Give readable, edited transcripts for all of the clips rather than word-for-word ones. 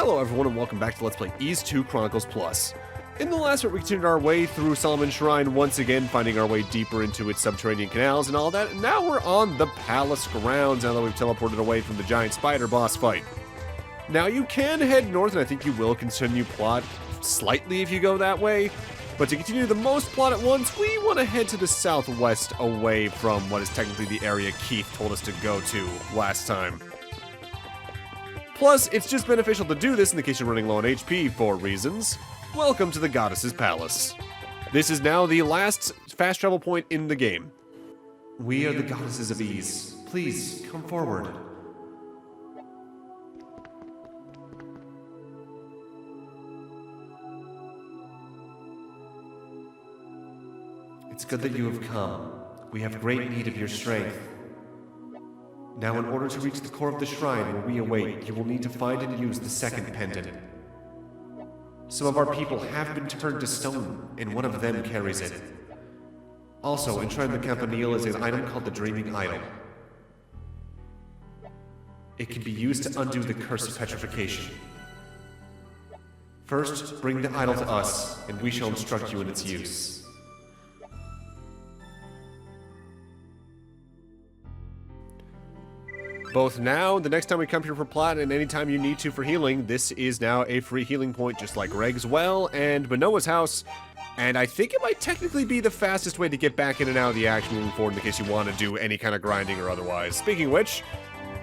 Hello everyone and welcome back to Let's Play Ys 2 Chronicles Plus. In the last part we continued our way through Solomon's Shrine once again, finding our way deeper into its subterranean canals and all that, and now we're on the palace grounds now that we've teleported away from the giant spider boss fight. Now you can head north, and I think you will continue plot slightly if you go that way, but to continue the most plot at once, we want to head to the southwest away from what is technically the area Keith told us to go to last time. Plus, it's just beneficial to do this in the case you're running low on HP for reasons. Welcome to the Goddess's Palace. This is now the last fast travel point in the game. We are the Goddesses of Ys. Please, come forward. It's good that you have come. We have great need of your strength. Now, in order to reach the core of the shrine where we await, you will need to find and use the second pendant. Some of our people have been turned to stone, and one of them carries it. Also, in Shrine of the Campanile is an item called the Dreaming Idol. It can be used to undo the curse of petrification. First, bring the idol to us, and we shall instruct you in its use. Both now, the next time we come here for plot, and anytime you need to for healing, this is now a free healing point, just like Reg's Well and Manoa's house. And I think it might technically be the fastest way to get back in and out of the action moving forward in case you want to do any kind of grinding or otherwise. Speaking of which,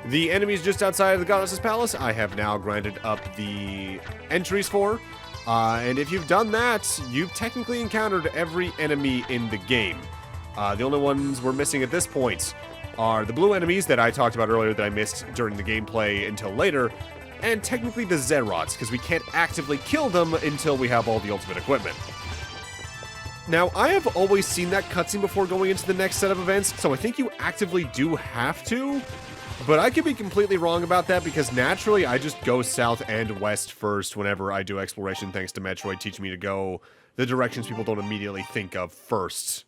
the enemies just outside of the Goddess's Palace, I have now grinded up the entries for. And if you've done that, you've technically encountered every enemy in the game. The only ones we're missing at this point are the blue enemies that I talked about earlier that I missed during the gameplay until later, and technically the Zerots, because we can't actively kill them until we have all the ultimate equipment. Now, I have always seen that cutscene before going into the next set of events, so I think you actively do have to, but I could be completely wrong about that because naturally I just go south and west first whenever I do exploration, thanks to Metroid teaching me to go the directions people don't immediately think of first.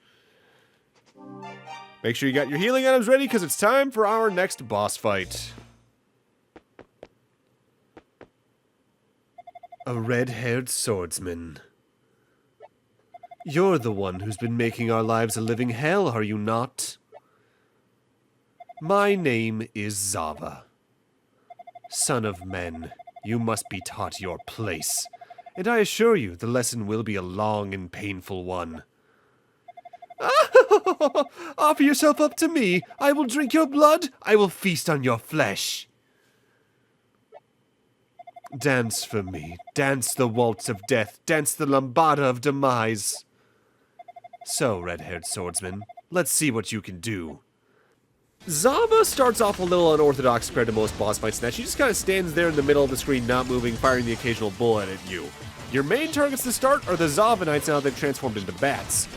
Make sure you got your healing items ready, because it's time for our next boss fight. A red-haired swordsman. You're the one who's been making our lives a living hell, are you not? My name is Zava. Son of men, you must be taught your place, and I assure you the lesson will be a long and painful one. Offer yourself up to me. I will drink your blood. I will feast on your flesh. Dance for me. Dance the waltz of death. Dance the lambada of demise. So, red-haired swordsman, let's see what you can do. Zava starts off a little unorthodox compared to most boss fights in that she just kind of stands there in the middle of the screen, not moving, firing the occasional bullet at you. Your main targets to start are the Zava Knights now they've transformed into bats.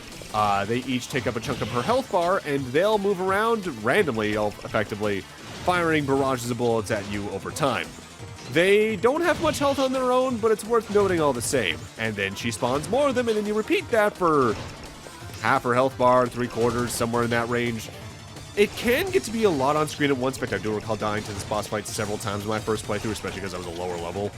They each take up a chunk of her health bar, and they'll move around randomly, effectively, firing barrages of bullets at you over time. They don't have much health on their own, but it's worth noting all the same. And then she spawns more of them, and then you repeat that for half her health bar, 3/4, somewhere in that range. It can get to be a lot on screen at once. In fact, I do recall dying to this boss fight several times in my first playthrough, especially because I was a lower level.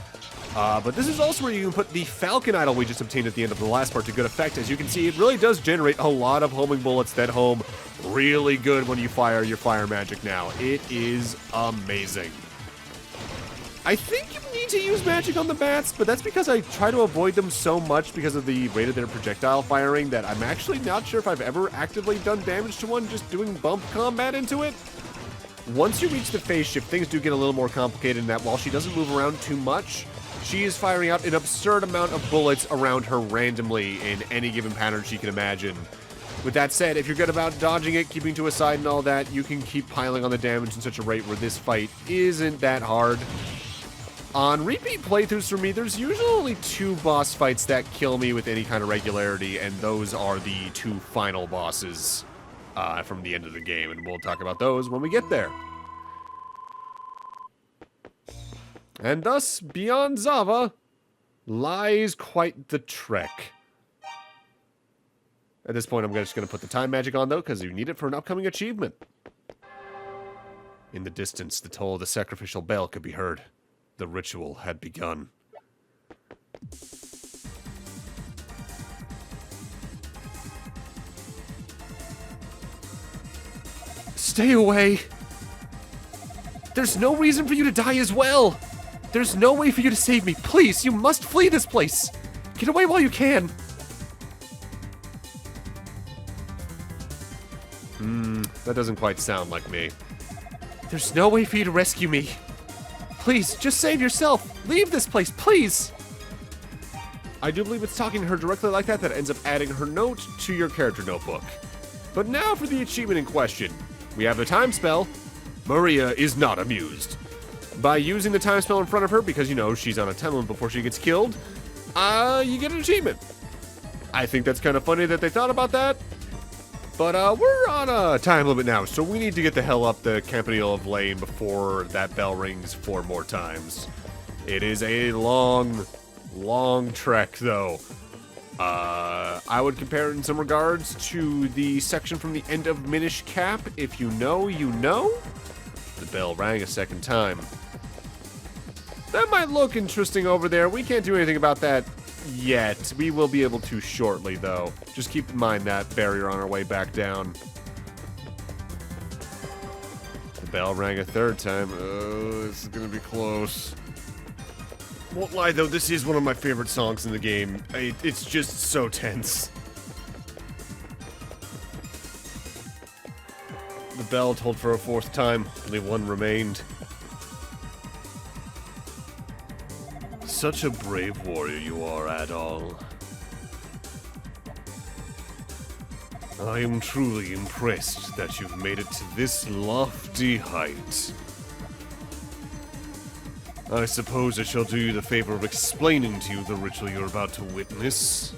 But this is also where you can put the Falcon Idol we just obtained at the end of the last part to good effect. As you can see, it really does generate a lot of homing bullets that home really good when you fire your fire magic now. It is amazing. I think you need to use magic on the bats, but that's because I try to avoid them so much because of the rate of their projectile firing that I'm actually not sure if I've ever actively done damage to one just doing bump combat into it. Once you reach the phase shift, things do get a little more complicated in that while she doesn't move around too much, she is firing out an absurd amount of bullets around her randomly in any given pattern she can imagine. With that said, if you're good about dodging it, keeping to a side and all that, you can keep piling on the damage in such a rate where this fight isn't that hard. On repeat playthroughs for me, there's usually only 2 boss fights that kill me with any kind of regularity, and those are the 2 final bosses from the end of the game, and we'll talk about those when we get there. And thus, beyond Zava, lies quite the trek. At this point, I'm just going to put the time magic on, though, because you need it for an upcoming achievement. In the distance, the toll of the sacrificial bell could be heard. The ritual had begun. Stay away! There's no reason for you to die as well! There's no way for you to save me. Please, you must flee this place! Get away while you can! That doesn't quite sound like me. There's no way for you to rescue me. Please, just save yourself. Leave this place, please. I do believe it's talking to her directly like that ends up adding her note to your character notebook. But now for the achievement in question. We have the time spell. Maria is not amused. By using the time spell in front of her, because you know she's on a time limit before she gets killed, you get an achievement. I think that's kind of funny that they thought about that. But we're on a time limit now, so we need to get the hell up the Campanile of Lane before that bell rings 4 more times. It is a long, long trek, though. I would compare it in some regards to the section from the end of Minish Cap. If you know, you know. The bell rang a second time. That might look interesting over there. We can't do anything about that yet. We will be able to shortly, though. Just keep in mind that barrier on our way back down. The bell rang a third time. Oh, this is gonna be close. Won't lie, though, this is one of my favorite songs in the game. It's just so tense. The bell tolled for a 4th time. Only 1 remained. Such a brave warrior you are, Adol. I am truly impressed that you've made it to this lofty height. I suppose I shall do you the favor of explaining to you the ritual you're about to witness.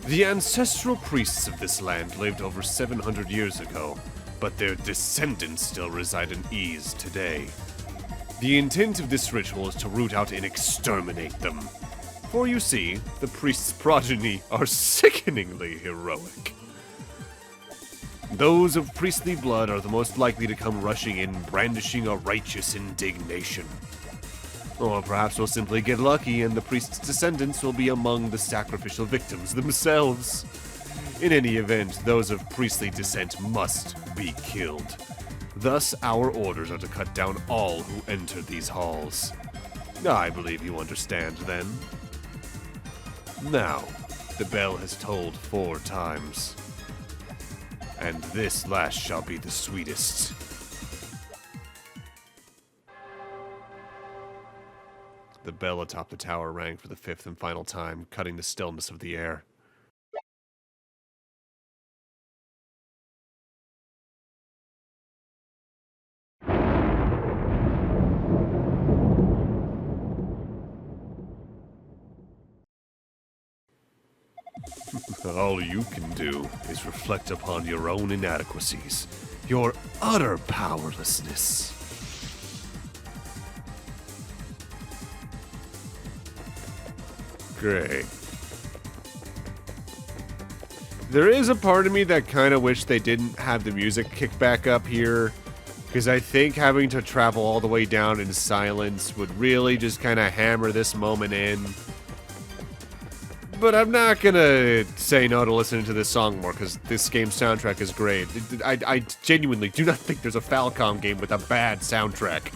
The ancestral priests of this land lived over 700 years ago, but their descendants still reside in Ease today. The intent of this ritual is to root out and exterminate them. For you see, the priest's progeny are sickeningly heroic. Those of priestly blood are the most likely to come rushing in, brandishing a righteous indignation. Or perhaps we'll simply get lucky and the priest's descendants will be among the sacrificial victims themselves. In any event, those of priestly descent must be killed. Thus, our orders are to cut down all who enter these halls. I believe you understand, then. Now, the bell has tolled 4 times. And this last shall be the sweetest. The bell atop the tower rang for the 5th and final time, cutting the stillness of the air. All you can do is reflect upon your own inadequacies, your utter powerlessness. Great. There is a part of me that kind of wish they didn't have the music kick back up here, because I think having to travel all the way down in silence would really just kind of hammer this moment in. But I'm not gonna say no to listening to this song more, because this game's soundtrack is great. I genuinely do not think there's a Falcom game with a bad soundtrack.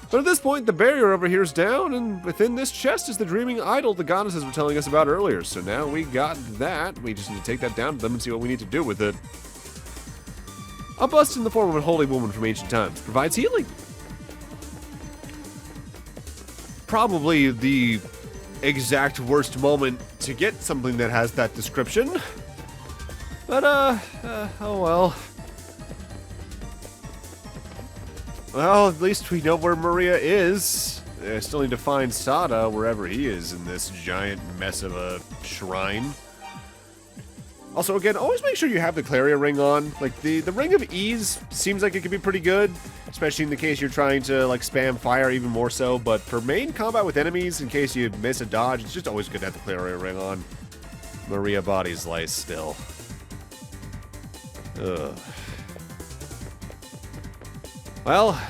But at this point, the barrier over here is down, and within this chest is the dreaming idol the goddesses were telling us about earlier. So now we got that. We just need to take that down to them and see what we need to do with it. A bust in the form of a holy woman from ancient times provides healing. Probably the exact worst moment to get something that has that description. But, oh well. Well, at least we know where Maria is. I still need to find Sada wherever he is in this giant mess of a shrine. Also, again, always make sure you have the Claria ring on. Like, the Ring of Ease seems like it could be pretty good, especially in the case you're trying to, like, spam fire even more so. But for main combat with enemies, in case you miss a dodge, it's just always good to have the Claria ring on. Maria body slice still. Ugh. Well,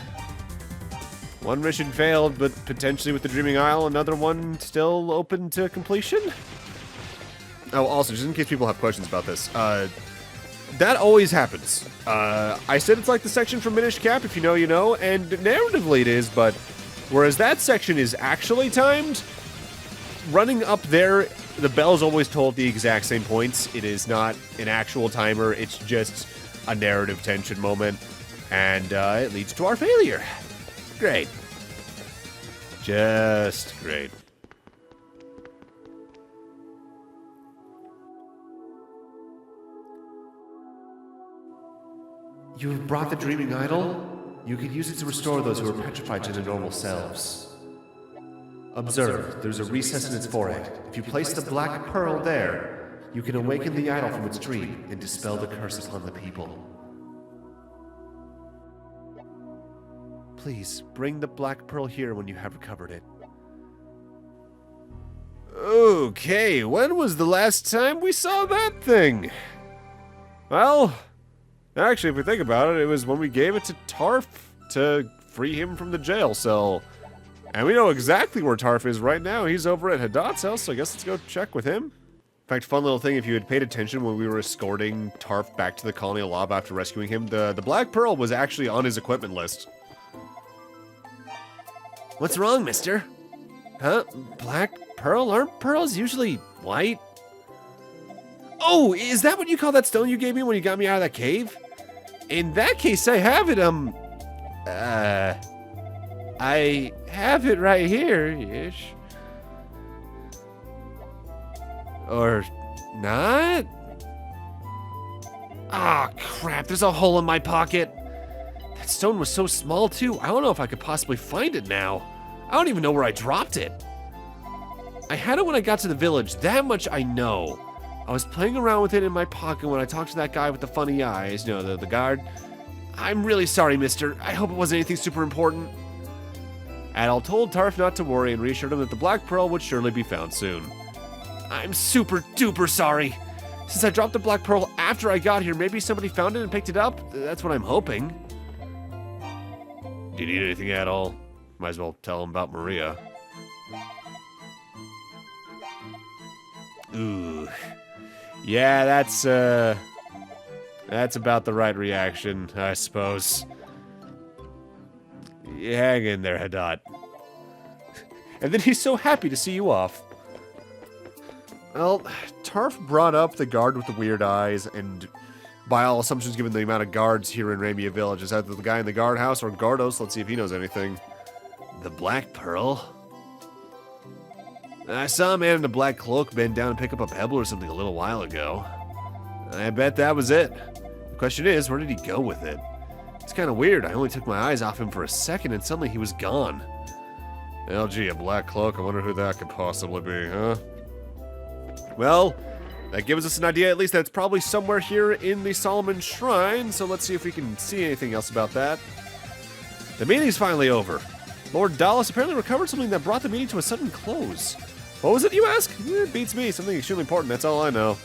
One mission failed, but potentially with the Dreaming Isle, another one still open to completion? Oh, also, just in case people have questions about this, that always happens. I said it's like the section from Minish Cap, if you know, you know, and narratively it is, but whereas that section is actually timed, running up there, the bell's always told the exact same points. It is not an actual timer, it's just a narrative tension moment, and it leads to our failure. Great. Just great. You have brought the Dreaming Idol? You can use it to restore those who are petrified to their normal selves. Observe, there's a recess in its forehead. If you place the black pearl there, you can awaken the idol from its dream and dispel the curse upon the people. Please, bring the black pearl here when you have recovered it. Okay, when was the last time we saw that thing? Well, actually, if we think about it, it was when we gave it to Tarf to free him from the jail cell. And we know exactly where Tarf is right now. He's over at Hadad's house, so I guess let's go check with him. In fact, fun little thing, if you had paid attention when we were escorting Tarf back to the Colony of Lava after rescuing him, the Black Pearl was actually on his equipment list. What's wrong, mister? Huh? Black Pearl? Aren't pearls usually white? Oh, is that what you call that stone you gave me when you got me out of that cave? In that case, I have it, I have it right here-ish. Or not? Ah, crap, there's a hole in my pocket. That stone was so small, too. I don't know if I could possibly find it now. I don't even know where I dropped it. I had it when I got to the village, that much I know. I was playing around with it in my pocket when I talked to that guy with the funny eyes, you know, the guard. I'm really sorry, mister. I hope it wasn't anything super important. Adol told Tarf not to worry and reassured him that the Black Pearl would surely be found soon. I'm super duper sorry. Since I dropped the Black Pearl after I got here, maybe somebody found it and picked it up? That's what I'm hoping. Do you need anything at all? Might as well tell him about Maria. Ooh. Yeah, that's about the right reaction, I suppose. Hang in there, Hadad. And then he's so happy to see you off. Well, Tarf brought up the guard with the weird eyes, and by all assumptions, given the amount of guards here in Ramia Village, is either the guy in the guardhouse or Gardos. Let's see if he knows anything. The Black Pearl? I saw a man in a black cloak bend down and pick up a pebble or something a little while ago. I bet that was it. The question is, where did he go with it? It's kind of weird. I only took my eyes off him for a second and suddenly he was gone. LG, a black cloak. I wonder who that could possibly be, huh? Well, that gives us an idea at least that it's probably somewhere here in the Solomon Shrine, so let's see if we can see anything else about that. The meeting's finally over. Lord Dallas apparently recovered something that brought the meeting to a sudden close. What was it, you ask? It beats me. Something extremely important, that's all I know.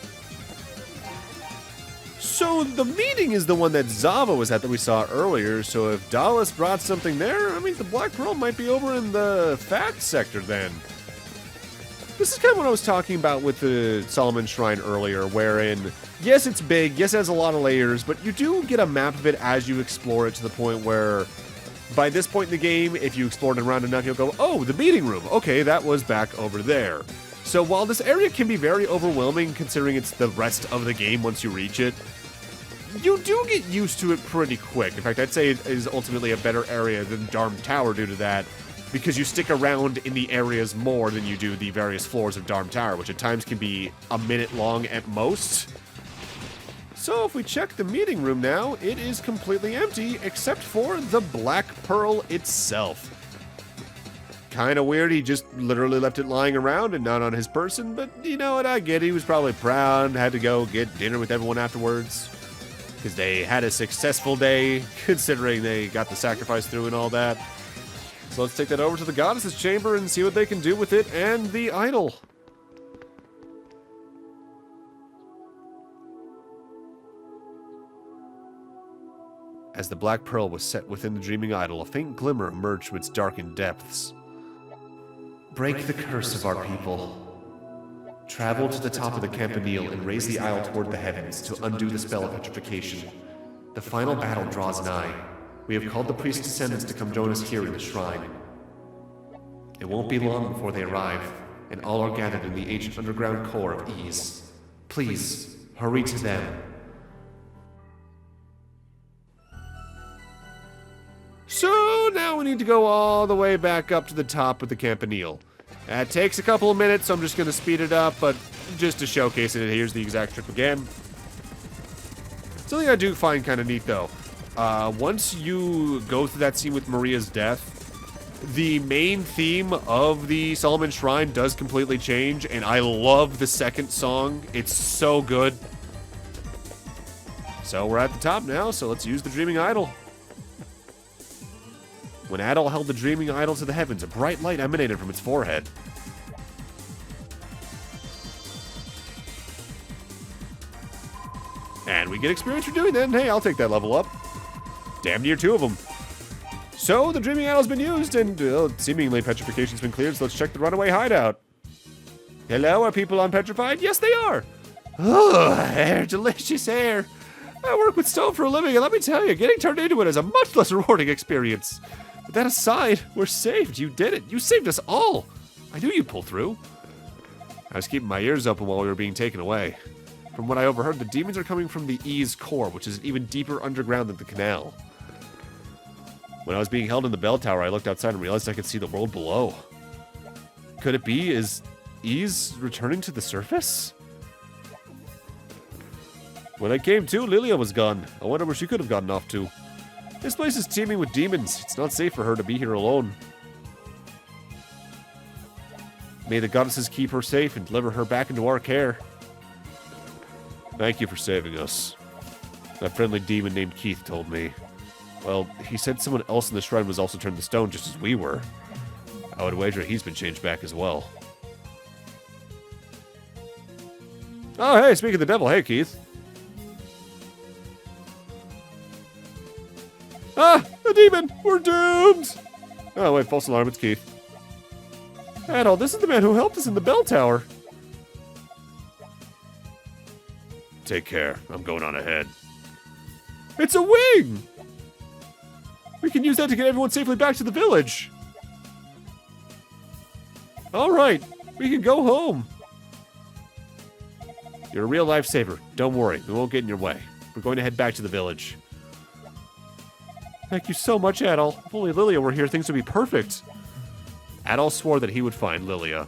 So the meeting is the one that Zava was at that we saw earlier, so if Dallas brought something there, I mean, the Black Pearl might be over in the fact sector then. This is kind of what I was talking about with the Solomon Shrine earlier, wherein, yes, it's big, yes, it has a lot of layers, but you do get a map of it as you explore it to the point where, by this point in the game, if you explored it around enough, you'll go, oh, the meeting room. Okay, that was back over there. So while this area can be very overwhelming, considering it's the rest of the game once you reach it, you do get used to it pretty quick. In fact, I'd say it is ultimately a better area than Darm Tower due to that, because you stick around in the areas more than you do the various floors of Darm Tower, which at times can be a minute long at most. So if we check the meeting room now, it is completely empty except for the Black Pearl itself. Kinda weird, he just literally left it lying around and not on his person, but you know what, I get it. He was probably proud, had to go get dinner with everyone afterwards. Because they had a successful day, considering they got the sacrifice through and all that. So let's take that over to the Goddess's Chamber and see what they can do with it and the idol. As the black pearl was set within the dreaming idol, a faint glimmer emerged from its darkened depths. Break the curse of our people. Travel to the top of the campanile and raise the idol toward the heavens to undo the spell of petrification. The final battle draws nigh. We have called the priest's descendants to come join us here in the shrine. It won't be long before they arrive, and all are gathered in the ancient underground core of Ease. Please, hurry to them. So now we need to go all the way back up to the top of the campanile. That takes a couple of minutes, so I'm just going to speed it up, but just to showcase it, here's the exact trick again. Something I do find kind of neat, though. Once you go through that scene with Maria's death, the main theme of the Solomon Shrine does completely change, and I love the second song. It's so good. So we're at the top now, so let's use the Dreaming Idol. When Adol held the Dreaming Idol to the heavens, a bright light emanated from its forehead. And we get experience for doing that, and hey, I'll take that level up. Damn near 2 of them. So, the Dreaming Idol's been used, and seemingly petrification's been cleared, so let's check the runaway hideout. Hello, are people unpetrified? Yes, they are. Oh, air, delicious air. I work with stone for a living, and let me tell you, getting turned into it is a much less rewarding experience. But that aside, we're saved. You did it. You saved us all. I knew you'd pull through. I was keeping my ears open while we were being taken away. From what I overheard, the demons are coming from the Ease core, which is even deeper underground than the canal. When I was being held in the bell tower, I looked outside and realized I could see the world below. Could it be? Is Ease returning to the surface? When I came to, Lilia was gone. I wonder where she could have gotten off to. This place is teeming with demons. It's not safe for her to be here alone. May the goddesses keep her safe and deliver her back into our care. Thank you for saving us. That friendly demon named Keith told me. Well, he said someone else in the shrine was also turned to stone just as we were. I would wager he's been changed back as well. Oh, hey, speaking of the devil, hey, Keith. Ah, a demon! We're doomed! Oh, wait, false alarm, it's Keith. Adol, this is the man who helped us in the bell tower. Take care. I'm going on ahead. It's a wing! We can use that to get everyone safely back to the village. Alright, we can go home. You're a real lifesaver. Don't worry, we won't get in your way. We're going to head back to the village. Thank you so much, Adol. If only Lilia were here, things would be perfect. Adol swore that he would find Lilia.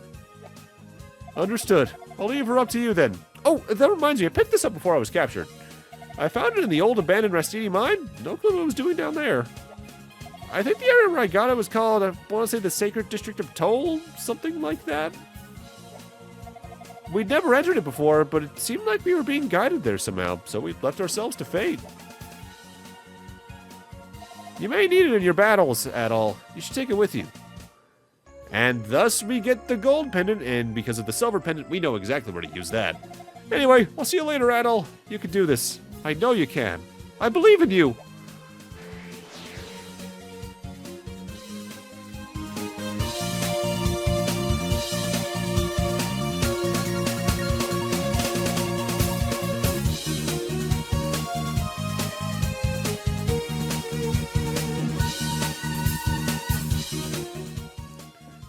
Understood. I'll leave her up to you then. Oh, that reminds me, I picked this up before I was captured. I found it in the old abandoned Rastini mine. No clue what it was doing down there. I think the area where I got it was called, I want to say the Sacred District of Toll? Something like that. We'd never entered it before, but it seemed like we were being guided there somehow, so we left ourselves to fate. You may need it in your battles, Adol. You should take it with you. And thus we get the gold pendant, and because of the silver pendant, we know exactly where to use that. Anyway, I'll see you later, Adol. You can do this. I know you can. I believe in you.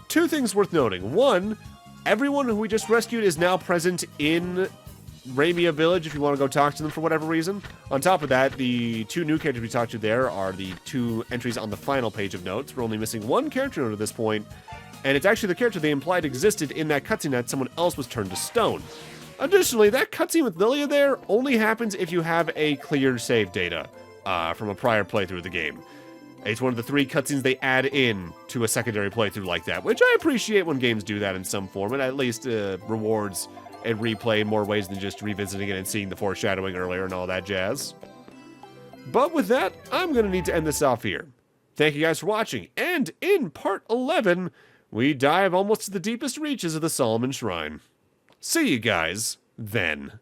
Two things worth noting. One, everyone who we just rescued is now present in Ramia Village if you want to go talk to them for whatever reason. On top of that, the 2 new characters we talked to there are the 2 entries on the final page of notes. We're only missing 1 character note at this point, and it's actually the character they implied existed in that cutscene that someone else was turned to stone. Additionally, that cutscene with Lilia there only happens if you have a cleared save data from a prior playthrough of the game. It's one of the 3 cutscenes they add in to a secondary playthrough like that, which I appreciate when games do that in some form. It at least rewards a replay in more ways than just revisiting it and seeing the foreshadowing earlier and all that jazz. But with that, I'm going to need to end this off here. Thank you guys for watching, and in part 11, we dive almost to the deepest reaches of the Solomon Shrine. See you guys then.